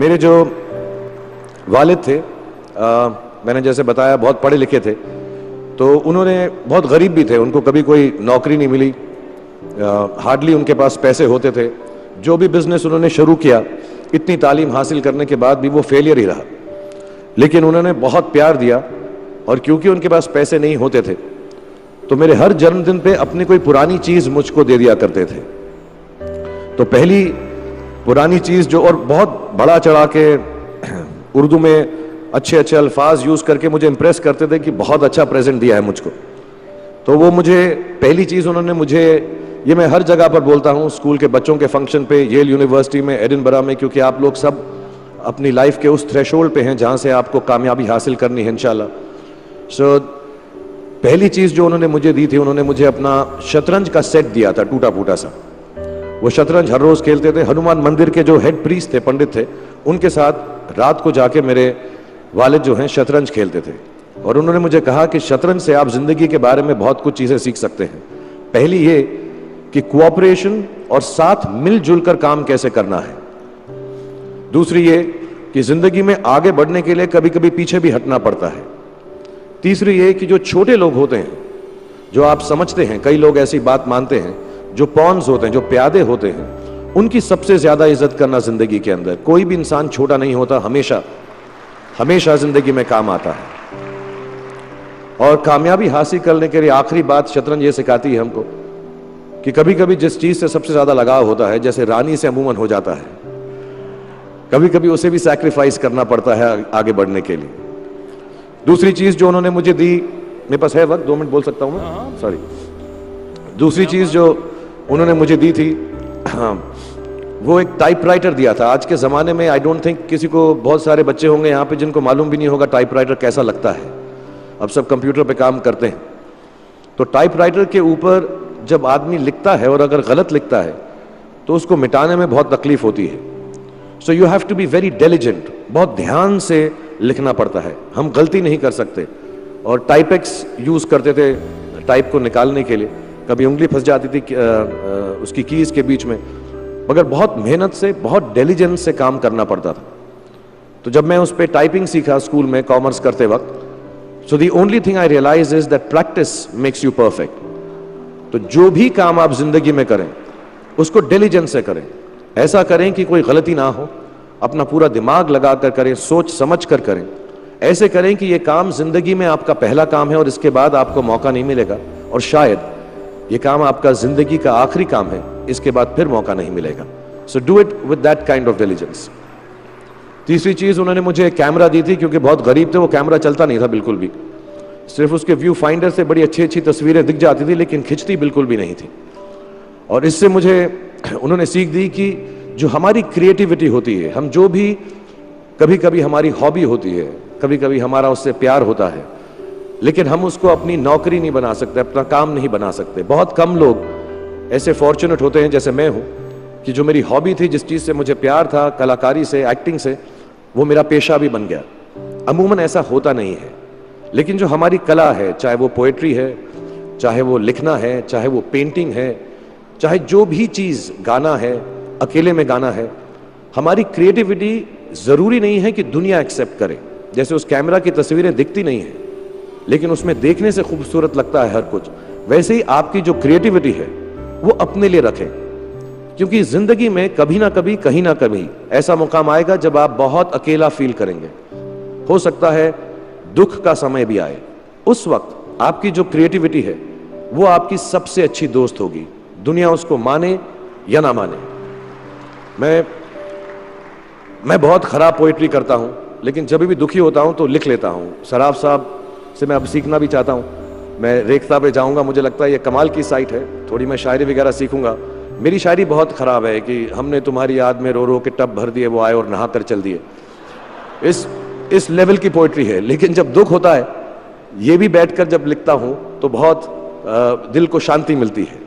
मेरे जो वालिद थे, मैंने जैसे बताया बहुत पढ़े लिखे थे, तो उन्होंने बहुत गरीब भी थे, उनको कभी कोई नौकरी नहीं मिली, हार्डली उनके पास पैसे होते थे। जो भी बिजनेस उन्होंने शुरू किया, इतनी तालीम हासिल करने के बाद भी वो फेलियर ही रहा। लेकिन उन्होंने बहुत प्यार दिया, और क्योंकि उनके पास पैसे नहीं होते थे तो मेरे हर जन्मदिन पे अपनी कोई पुरानी चीज मुझको दे दिया करते थे। तो पहली पुरानी चीज जो, और बहुत बड़ा चढ़ा के उर्दू में अच्छे अच्छे अल्फाज यूज करके मुझे इंप्रेस करते थे कि बहुत अच्छा प्रेजेंट दिया है मुझको। तो वो मुझे पहली चीज उन्होंने मुझे, ये मैं हर जगह पर बोलता हूँ, स्कूल के बच्चों के फंक्शन पे, येल यूनिवर्सिटी में, एडिनबरा में, क्योंकि आप लोग सब अपनी लाइफ के उस थ्रेशोल्ड पे हैं जहां से आपको कामयाबी हासिल करनी है इंशाल्लाह। सो पहली चीज जो उन्होंने मुझे दी थी, उन्होंने मुझे अपना शतरंज का सेट दिया था, टूटा फूटा सा। वो शतरंज हर रोज खेलते थे। हनुमान मंदिर के जो हेड प्रीस्ट थे, पंडित थे, उनके साथ रात को जाके मेरे वालिद जो हैं शतरंज खेलते थे। और उन्होंने मुझे कहा कि शतरंज से आप जिंदगी के बारे में बहुत कुछ चीजें सीख सकते हैं। पहली ये कि कोऑपरेशन और साथ मिलजुल कर काम कैसे करना है। दूसरी ये कि जिंदगी में आगे बढ़ने के लिए कभी कभी पीछे भी हटना पड़ता है। तीसरी ये कि जो छोटे लोग होते हैं, जो आप समझते हैं, कई लोग ऐसी बात मानते हैं, जो पॉन्स होते हैं, जो प्यादे होते हैं, उनकी सबसे ज्यादा इज्जत करना जिंदगी के अंदर। कोई भी इंसान छोटा नहीं होता, हमेशा हमेशा जिंदगी में काम आता है। और कामयाबी हासिल करने के लिए आखिरी बात शतरंज ये सिखाती है हमको कि कभी कभी जिस चीज से सबसे ज्यादा लगाव होता है, जैसे रानी से अमूमन हो जाता है, कभी कभी उसे भी सैक्रिफाइस करना पड़ता है आगे बढ़ने के लिए। दूसरी चीज जो उन्होंने मुझे दी, मेरे पास है वक्त, 2 मिनट बोल सकता हूं मैं, सॉरी। दूसरी चीज जो उन्होंने मुझे दी थी, वो एक टाइपराइटर दिया था। आज के ज़माने में आई डोंट थिंक किसी को, बहुत सारे बच्चे होंगे यहाँ पे जिनको मालूम भी नहीं होगा टाइपराइटर कैसा लगता है। अब सब कंप्यूटर पे काम करते हैं। तो टाइपराइटर के ऊपर जब आदमी लिखता है और अगर गलत लिखता है तो उसको मिटाने में बहुत तकलीफ होती है। So you have to be very diligent, बहुत ध्यान से लिखना पड़ता है, हम गलती नहीं कर सकते। और टाइपेक्स यूज़ करते थे टाइप को निकालने के लिए, कभी उंगली फंस जाती थी उसकी कीज के बीच में, मगर बहुत मेहनत से, बहुत डिलिजेंस से काम करना पड़ता था। तो जब मैं उस पर टाइपिंग सीखा स्कूल में कॉमर्स करते वक्त, so the only thing I realise is that practice makes you perfect. तो जो भी काम आप जिंदगी में करें उसको डिलिजेंस से करें, ऐसा करें कि कोई गलती ना हो, अपना पूरा दिमाग लगा कर करें, सोच समझ कर करें। ऐसे करें कि ये काम जिंदगी में आपका पहला काम है और इसके बाद आपको मौका नहीं मिलेगा, और शायद ये काम आपका जिंदगी का आखिरी काम है, इसके बाद फिर मौका नहीं मिलेगा। So do it with that kind of diligence. तीसरी चीज उन्होंने मुझे कैमरा दी थी, क्योंकि बहुत गरीब थे, वो कैमरा चलता नहीं था बिल्कुल भी, सिर्फ उसके व्यू फाइंडर से बड़ी अच्छी अच्छी तस्वीरें दिख जाती थी, लेकिन खिंचती बिल्कुल भी नहीं थी। और इससे मुझे उन्होंने सीख दी कि जो हमारी क्रिएटिविटी होती है, हम जो भी, कभी कभी हमारी हॉबी होती है, कभी कभी हमारा उससे प्यार होता है, लेकिन हम उसको अपनी नौकरी नहीं बना सकते, अपना काम नहीं बना सकते। बहुत कम लोग ऐसे फॉर्चुनेट होते हैं जैसे मैं हूं कि जो मेरी हॉबी थी, जिस चीज से मुझे प्यार था, कलाकारी से, एक्टिंग से, वो मेरा पेशा भी बन गया। अमूमन ऐसा होता नहीं है, लेकिन जो हमारी कला है, चाहे वो पोएट्री है, चाहे वो लिखना है, चाहे वो पेंटिंग है, चाहे जो भी चीज, गाना है, अकेले में गाना है, हमारी क्रिएटिविटी जरूरी नहीं है कि दुनिया एक्सेप्ट करे। जैसे उस कैमरा की तस्वीरें दिखती नहीं है, लेकिन उसमें देखने से खूबसूरत लगता है हर कुछ, वैसे ही आपकी जो क्रिएटिविटी है वो अपने लिए रखें, क्योंकि जिंदगी में कभी ना कभी, कहीं ना कभी ऐसा मुकाम आएगा जब आप बहुत अकेला फील करेंगे। हो सकता है दुख का समय भी आए, उस वक्त आपकी जो क्रिएटिविटी है वो आपकी सबसे अच्छी दोस्त होगी, दुनिया उसको माने या ना माने। मैं बहुत खराब पोइट्री करता हूं, लेकिन जब भी दुखी होता हूं तो लिख लेता हूं। सराफ साहब से मैं अब सीखना भी चाहता हूं। मैं रेखता पे जाऊंगा, मुझे लगता है ये कमाल की साइट है, थोड़ी मैं शायरी वगैरह सीखूंगा। मेरी शायरी बहुत खराब है कि हमने तुम्हारी याद में रो रो के टब भर दिए, वो आए और नहा कर चल दिए। इस लेवल की पोइट्री है। लेकिन जब दुख होता है, ये भी बैठकर जब लिखता हूं तो बहुत दिल को शांति मिलती है।